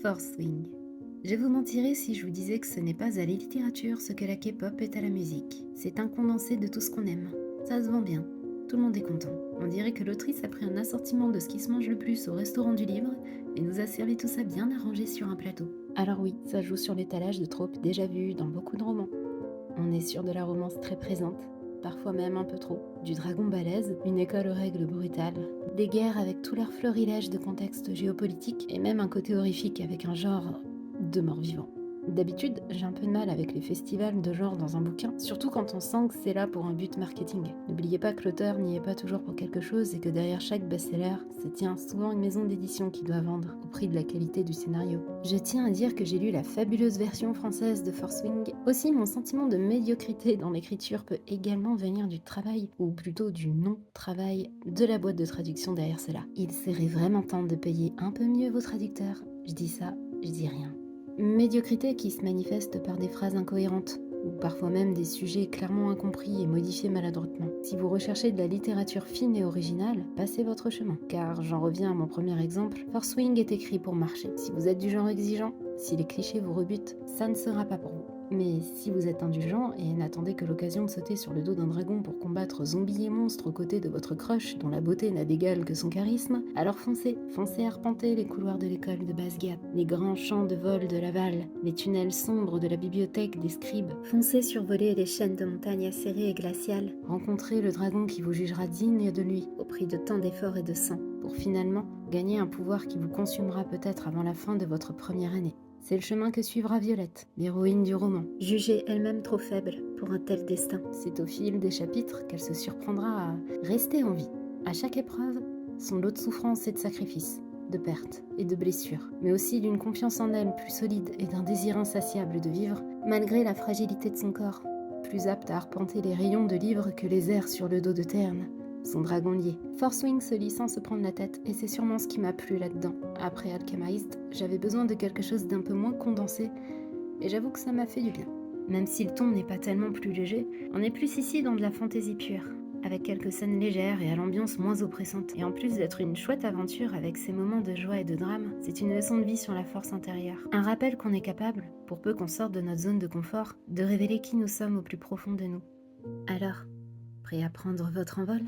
Force Swing. Je vous mentirais si je vous disais que ce n'est pas à la littérature ce que la K-pop est à la musique. C'est un condensé de tout ce qu'on aime. Ça se vend bien. Tout le monde est content. On dirait que l'autrice a pris un assortiment de ce qui se mange le plus au restaurant du livre et nous a servi tout ça bien arrangé sur un plateau. Alors oui, ça joue sur l'étalage de tropes déjà vues dans beaucoup de romans. On est sur de la romance très présente, parfois même un peu trop. Du dragon balèze, une école aux règles brutales, des guerres avec tout leur florilège de contexte géopolitique et même un côté horrifique avec un genre de mort-vivant. D'habitude, j'ai un peu de mal avec les festivals de genre dans un bouquin, surtout quand on sent que c'est là pour un but marketing. N'oubliez pas que l'auteur n'y est pas toujours pour quelque chose et que derrière chaque best-seller, se tient souvent une maison d'édition qui doit vendre, au prix de la qualité du scénario. Je tiens à dire que j'ai lu la fabuleuse version française de Force Wing. Aussi, mon sentiment de médiocrité dans l'écriture peut également venir du travail, ou plutôt du non-travail, de la boîte de traduction derrière cela. Il serait vraiment temps de payer un peu mieux vos traducteurs. Je dis ça, je dis rien. Médiocrité qui se manifeste par des phrases incohérentes, ou parfois même des sujets clairement incompris et modifiés maladroitement. Si vous recherchez de la littérature fine et originale, passez votre chemin. Car j'en reviens à mon premier exemple, Force Wing est écrit pour marcher. Si vous êtes du genre exigeant, si les clichés vous rebutent, ça ne sera pas pour vous. Mais si vous êtes indulgent et n'attendez que l'occasion de sauter sur le dos d'un dragon pour combattre zombies et monstres aux côtés de votre crush dont la beauté n'a d'égal que son charisme, alors foncez, foncez arpenter les couloirs de l'école de Basquiat, les grands champs de vol de Laval, les tunnels sombres de la bibliothèque des scribes, foncez survoler les chaînes de montagnes acérées et glaciales, rencontrez le dragon qui vous jugera digne de lui au prix de tant d'efforts et de sang, pour finalement gagner un pouvoir qui vous consumera peut-être avant la fin de votre première année. C'est le chemin que suivra Violette, l'héroïne du roman, jugée elle-même trop faible pour un tel destin. C'est au fil des chapitres qu'elle se surprendra à rester en vie. À chaque épreuve, son lot de souffrances et de sacrifices, de pertes et de blessures, mais aussi d'une confiance en elle plus solide et d'un désir insatiable de vivre, malgré la fragilité de son corps, plus apte à arpenter les rayons de livres que les airs sur le dos de Terne. Son dragon lié. Force Wing se lit sans se prendre la tête, et c'est sûrement ce qui m'a plu là-dedans. Après Alchemized, j'avais besoin de quelque chose d'un peu moins condensé, et j'avoue que ça m'a fait du bien. Même si le ton n'est pas tellement plus léger, on est plus ici dans de la fantaisie pure, avec quelques scènes légères et à l'ambiance moins oppressante. Et en plus d'être une chouette aventure avec ses moments de joie et de drame, c'est une leçon de vie sur la force intérieure. Un rappel qu'on est capable, pour peu qu'on sorte de notre zone de confort, de révéler qui nous sommes au plus profond de nous. Alors, prêt à prendre votre envol ?